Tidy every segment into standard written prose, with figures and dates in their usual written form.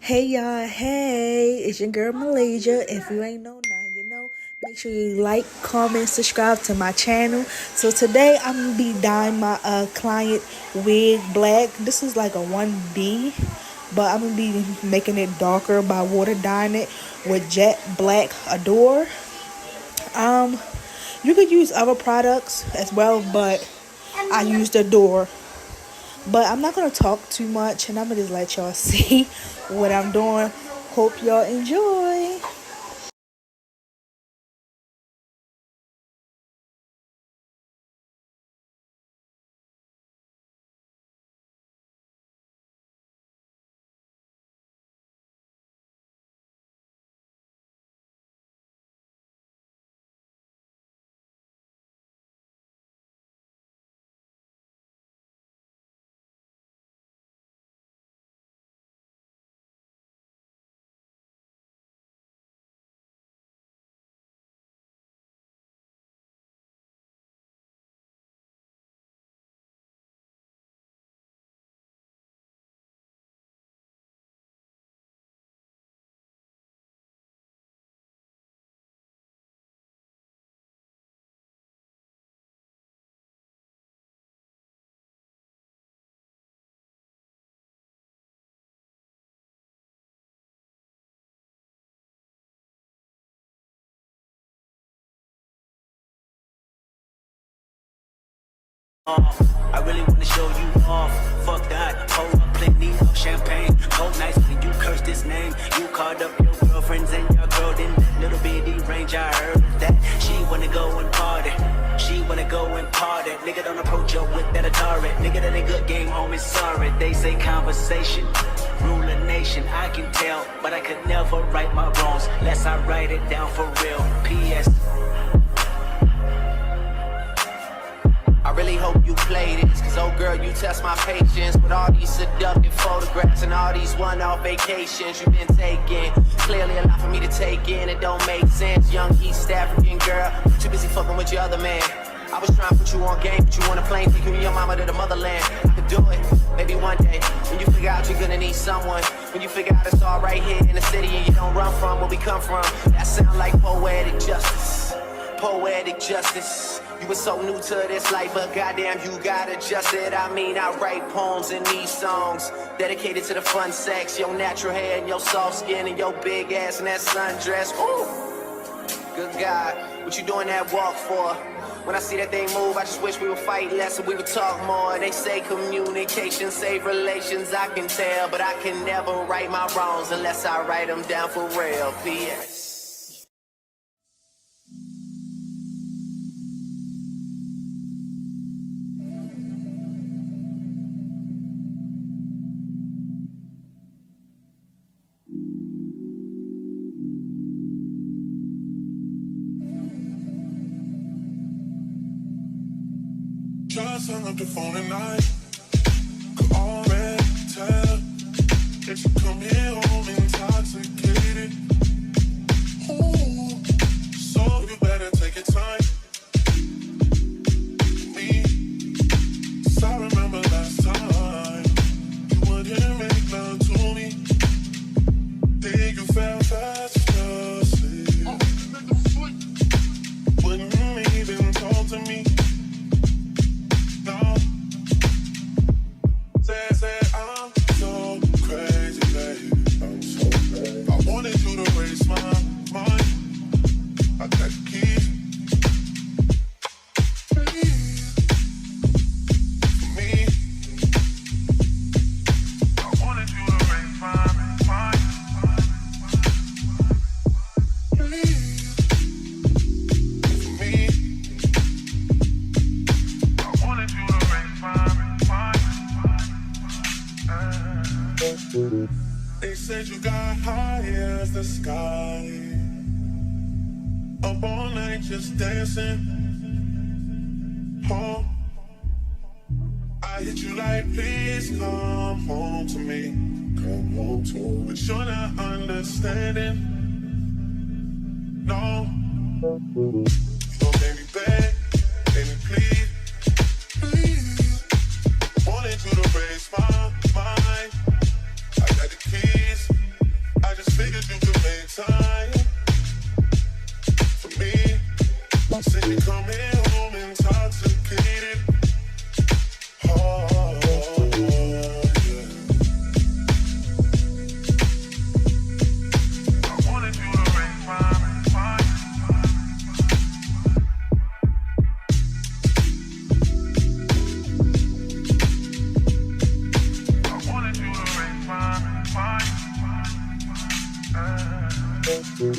Hey y'all, hey, it's your girl Malaysia. If you ain't know now, you know. Make sure you like, comment, subscribe to my channel. So today I'm gonna be dyeing my client wig black. This is like a 1B, but I'm gonna be making it darker by water dyeing it with Jet Black Adore. Um, you could use other products as well, but I used Adore. But I'm not gonna talk too much, and I'm gonna just let y'all see what I'm doing. Hope y'all enjoy. I really wanna show you off. Fuck that, hold up plenty of champagne. Cold nights when you curse this name. You called up your girlfriends and your girl in that little bitty range. I heard that she wanna go and party. She wanna go and party. Nigga don't approach her with that Atari. Nigga that ain't good game, homie, sorry. They say conversation rule a nation. I can tell, but I could never right my wrongs unless I write it down for real. P.S. I really hope you play this, cause oh girl, you test my patience with all these seductive photographs and all these one-off vacations you've been taking. Clearly a lot for me to take in, it don't make sense. Young East African girl, too busy fucking with your other man. I was trying to put you on game, but you on a plane, taking your mama to the motherland. I could do it, maybe one day, when you figure out you're gonna need someone. When you figure out it's all right here in the city and you don't run from where we come from. That sound like poetic justice, poetic justice. You were so new to this life, but goddamn, you got adjusted. I mean, I write poems in these songs dedicated to the fun sex, your natural hair and your soft skin and your big ass and that sundress. Ooh, good God, what you doing that walk for? When I see that thing move, I just wish we would fight less and we would talk more. They say communication save relations, I can tell, but I can never right my wrongs unless I write them down for real. P.S. Just hung up the phone at night. Could already tell that you come here home intoxicated. Ooh, so you better take your time. Me, 'cause I remember last time you wouldn't make love to me. Then you fell fast asleep. Wouldn't even talk to me. No, say I'm so crazy, baby. I'm so crazy. I wanted you to raise my mind. I got the keys. Please, for me. I wanted you to raise my mind. Please, for me. I wanted you to raise my mind. They said you got high as the sky, up all night just dancing. Oh, I hit you like, please come home to me. Come home to me. But you're not understanding. No, you gon' make me beg, make me plead. Please, wanted you to raise my mind. I got the keys. Girls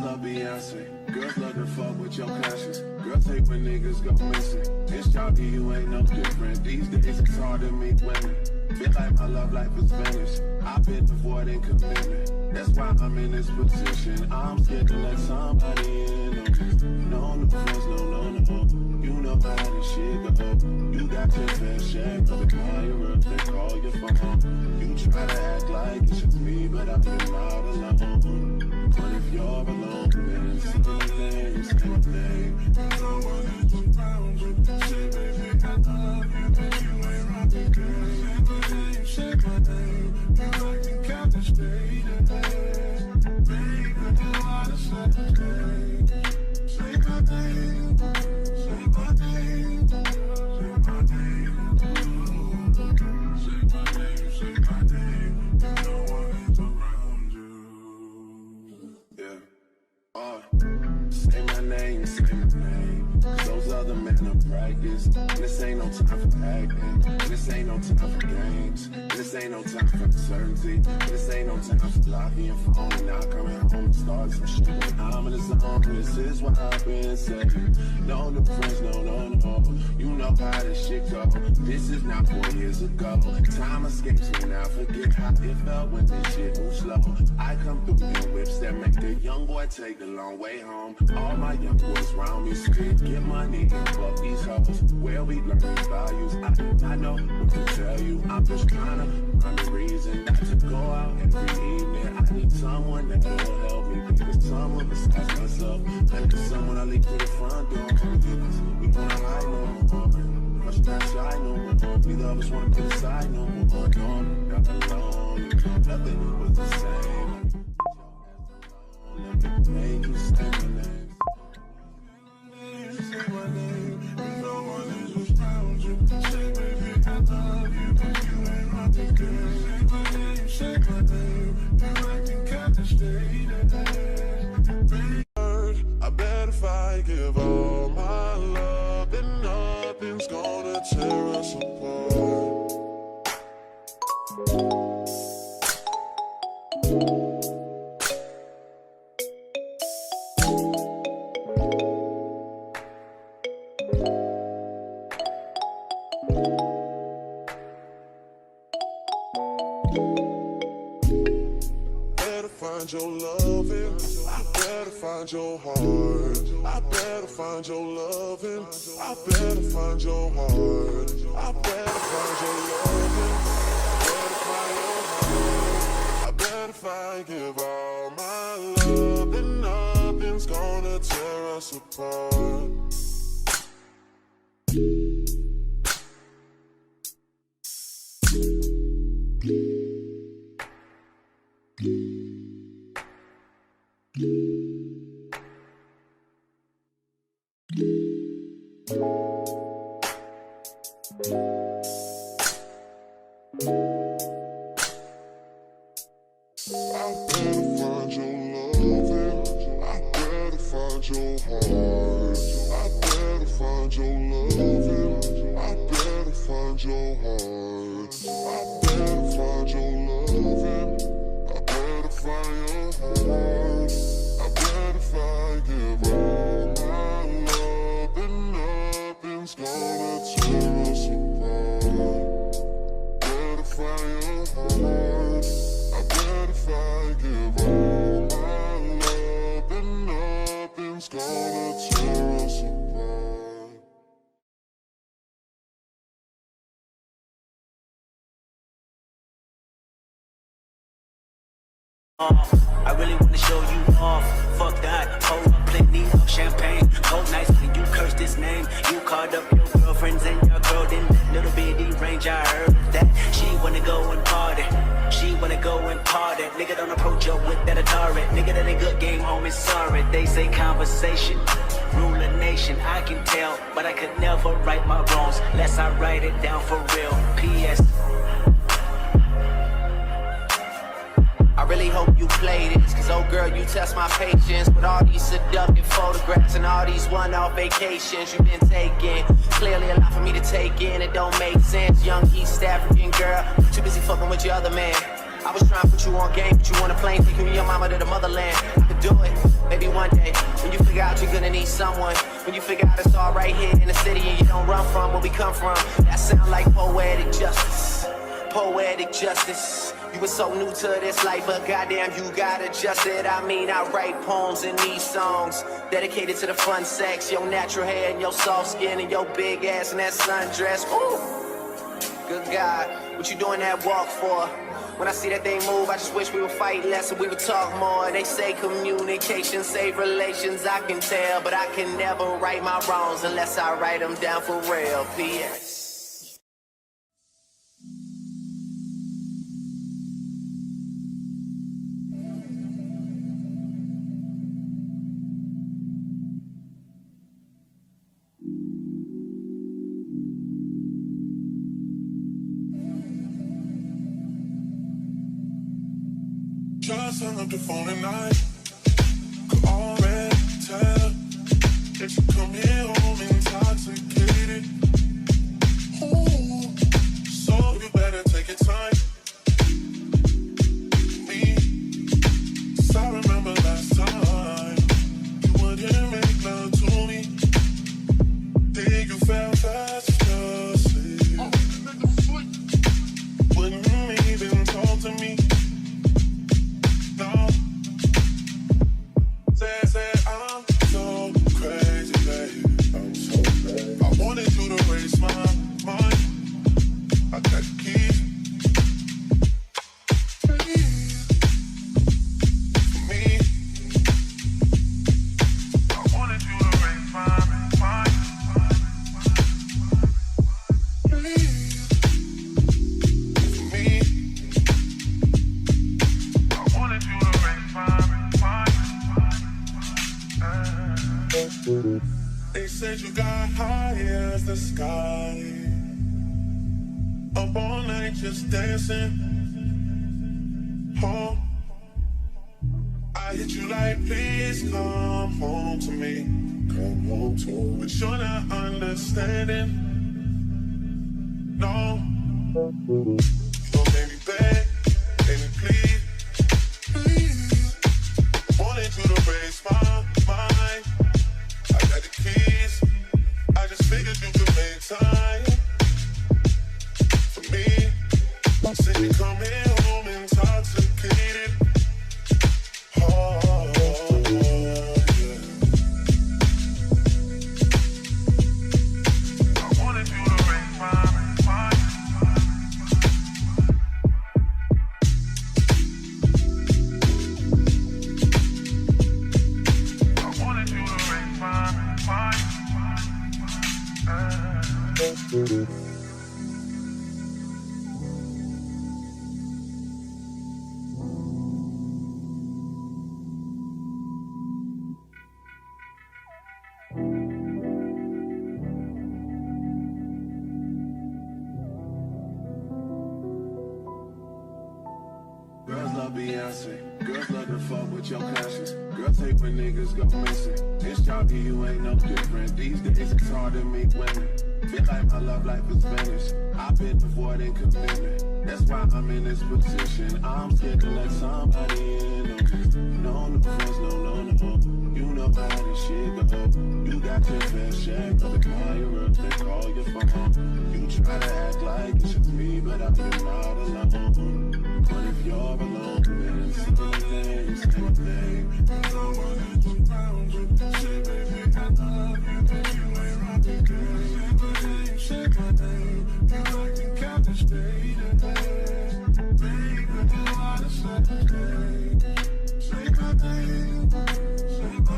love Beyonce, girls love to fuck with your conscience. Girls hate when niggas go missing. It's chalky, you ain't no different. These days it's hard to meet women. Feel like my love life is finished. I've been avoiding commitment. That's why I'm in this position. I'm scared to let somebody in on this. No new friends, no. You know how this shit go. You got your fair share of admirers that call your phone. You try to act like it's just me, but I've been out alone. But if you're alone, then say my name, say my name. No one is around you. Say, baby, I love you, but you ain't rocking good. Say my name, you acting kind of straight ahead. Baby, you ought to say my name. Say my name, say my name, say my name. Say my name, say my name. No one is around you. Yeah. Say my name, say my name. Those other men are practice. This ain't no time for acting. This ain't no time for games. This ain't no time for uncertainty. This ain't no time for locking your phone and not coming home and start some shit. When I'm in the zone, this is what I've been saying. No new friends, no. You know how this shit go. This is not 4 years ago. Time escapes me now. Forget how it felt when this shit was slow. I come through in whips that make the young boy take the long way home. All my young boys round me spit, get money and fuck these hoes. Where we learn these values, I know what to tell you. I'm just trying to find a reason not to go out every evening. I need someone that will help me. Because someone besides myself. I need someone I leave to the front door. Because we wanna hide no more. Rush not shy no more. Neither of us wanna put aside no more. No, not alone. Nothing was the same. Let me make you say my name. Say my name. No one is around you. Say, baby, I love you, but you ain't rocking good. Say my name, say my name. You acting kinda straight ahead. I bet if I give all my love, then nothing's gonna tear us apart. Better find your loving. I better find your heart. I better find your loving. I better find your heart. I better find your loving. I better if I give all my love, then nothing's gonna tear us apart. I better find your loving. I better find your heart. I better find your loving. I better find your heart. I better find your loving. I better find your heart. I better find, give all my love, and nothing's gonna tear us apart. Better find your heart. I better find, give all my love, and nothing's gonna tear us apart. I really wanna show you off. Fuck that, hold up, plenty of champagne. Cold nights when you curse this name. You called up your girlfriends and your girl in that little bitty range. I heard that she wanna go and party. She wanna go and party. Nigga don't approach her with that Atari. Nigga that ain't good game, homie, sorry. They say conversation rule a nation. I can tell, but I could never right my wrongs unless I write it down for real. P.S. I really hope you play this, cause oh girl, you test my patience with all these seductive photographs and all these one-off vacations you've been taking. Clearly a lot for me to take in, it don't make sense. Young East African girl, too busy fucking with your other man. I was trying to put you on game, put you on a plane, take you and your mama to the motherland. I could do it, maybe one day, when you figure out you're gonna need someone. When you figure out it's all right here in the city and you don't run from where we come from. That sound like poetic justice, poetic justice. You were so new to this life, but goddamn, you got adjusted. I mean, I write poems in these songs dedicated to the fun sex, your natural hair and your soft skin and your big ass and that sundress. Ooh, good God, what you doing that walk for? When I see that they move, I just wish we would fight less and we would talk more. They say communication save relations, I can tell, but I can never right my wrongs unless I write them down for real. P.S. Just hung up the phone at night. Could already tell that you come here home intoxicated. Ooh, so you better take your time. Me, 'cause I remember last time you wouldn't make love to me. Then you fell fast asleep. Wouldn't even talk to me. Say I'm so crazy, baby. I'm so crazy. I wanted you to raise my mind. I got the keys. Please, for me. I wanted you to raise my mind. Please, for me. I wanted you to raise my mind. They said you got high as the sky, up all night just dancing. Oh, I hit you like, please come home to me. Come home to me. But you're not understanding. No, you gon' make me beg, make me plead, please. Wanted you to raise my mind. I got the keys. I just figured you could make time for me. Since you come here home intoxicated. Oh, yeah. I wanted you to raise my mind. I wanted you to raise my mind. Girls love Beyonce. Girls love to fuck with your conscience. Girls hate when niggas go missing. It's chalky, you ain't no different. These days it's hard to meet women. Feel like my love life is finished. I've been avoiding commitment. That's why I'm in this position. I'm scared to let somebody in on this. No friends, no. You know how this shit go. You got your fair share. They call you up, they call your phone. You try to act like it's just me, but I'm not alone. But if you're alone, then it's same thing. I don't wanna get around you. Say, baby, I love you, but you ain't rocking, girl. Say my name, you like the captain stay today. Baby, you wanna say my name, say my name, say my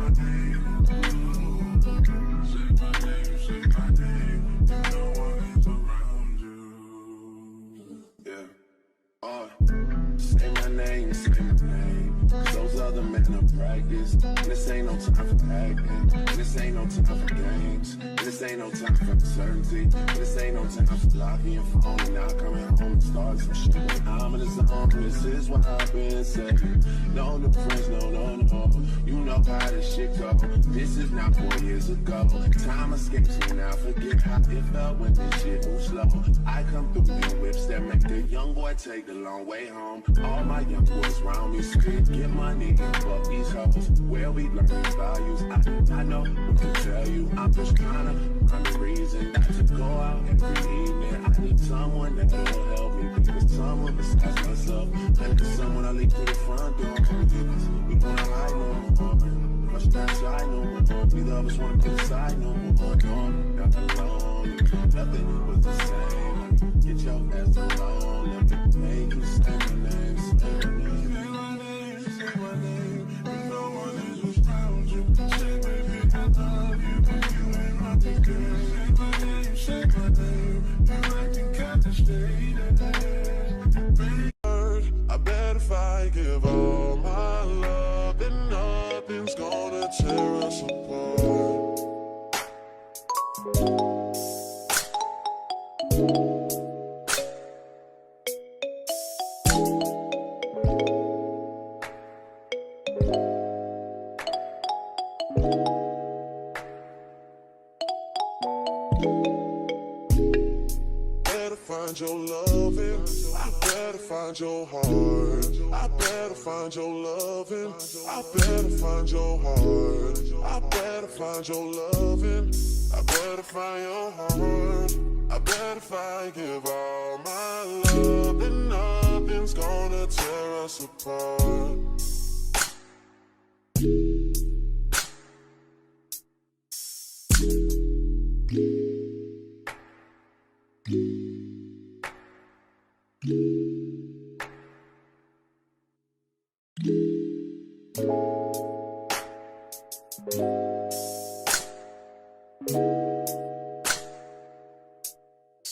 name, say my name. You know what is around you. Yeah. Say my name, 'cause those other men are practice. This ain't no time for acting. This ain't no time for games. This ain't no time for uncertainty. This ain't no time for locking your phone and not coming home and starting some shit. When I'm in the zone, this is what I've been saying. No difference, no. You know how this shit go. This is not 4 years ago. Time escapes me now. Forget how it felt when this shit was slow. I come through new whips that make the young boy take the long way home. All my young boys round me spit, get money and fuck these hoes. Where we learn these values, I know what to tell you. I'm just trying to find a reason not to go out every evening. I need someone that will help me. Because someone besides myself. I need someone I leave through the front door. We wanna hide no more. Crush that side no more. Neither of us wanna get aside no more. No, not alone. Nothing was the same. Get your ass alone. Let me make you say my name. Say my name. Say my name. Say my name. If no one is around you, say baby I love you, but you ain't rocking good. Say my name. Say my name. You acting kinda shady. I bet if I give all my love, then nothing's gonna tear us apart. Better find your loving. I better find your heart. I better find your loving. I better find your heart. I better find your loving. I better find your heart. I bet if I give all my love, then nothing's gonna tear us apart.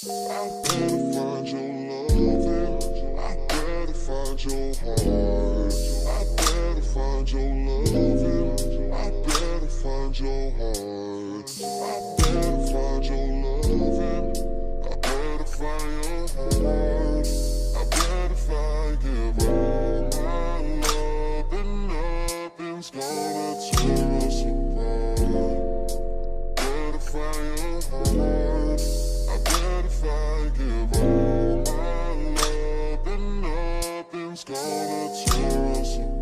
I better find your loving. I better find your heart. I better find your loving. I better find your heart. I better find your loving. I better find your heart. I bet if I give all my love, then nothing's gonna tear us apart. Better find your heart. I bet if I give all my love, then nothing's gonna tear us apart.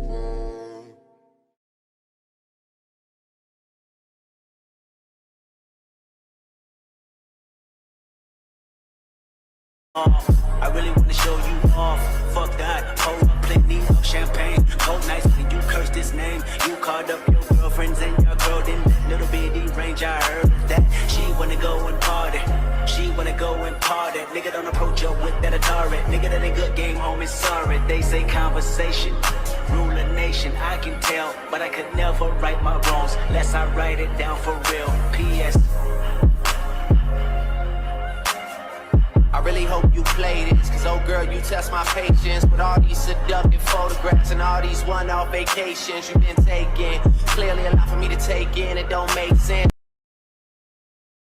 I really wanna show you off. Fuck that, hold up, plenty of champagne. Cold nights when you curse this name. You called up your girlfriends and your girl didn't that little bitty range. I heard that she wanna go and party. She wanna go and party. Nigga don't approach her with that Atari. Nigga that ain't good game, homie, sorry. They say conversation, rule a nation. I can tell, but I could never right my wrongs unless I write it down for real. P.S. I really hope you play this, cause oh girl, you test my patience with all these seductive photographs and all these one-off vacations you've been taking. Clearly a lot for me to take in, it don't make sense.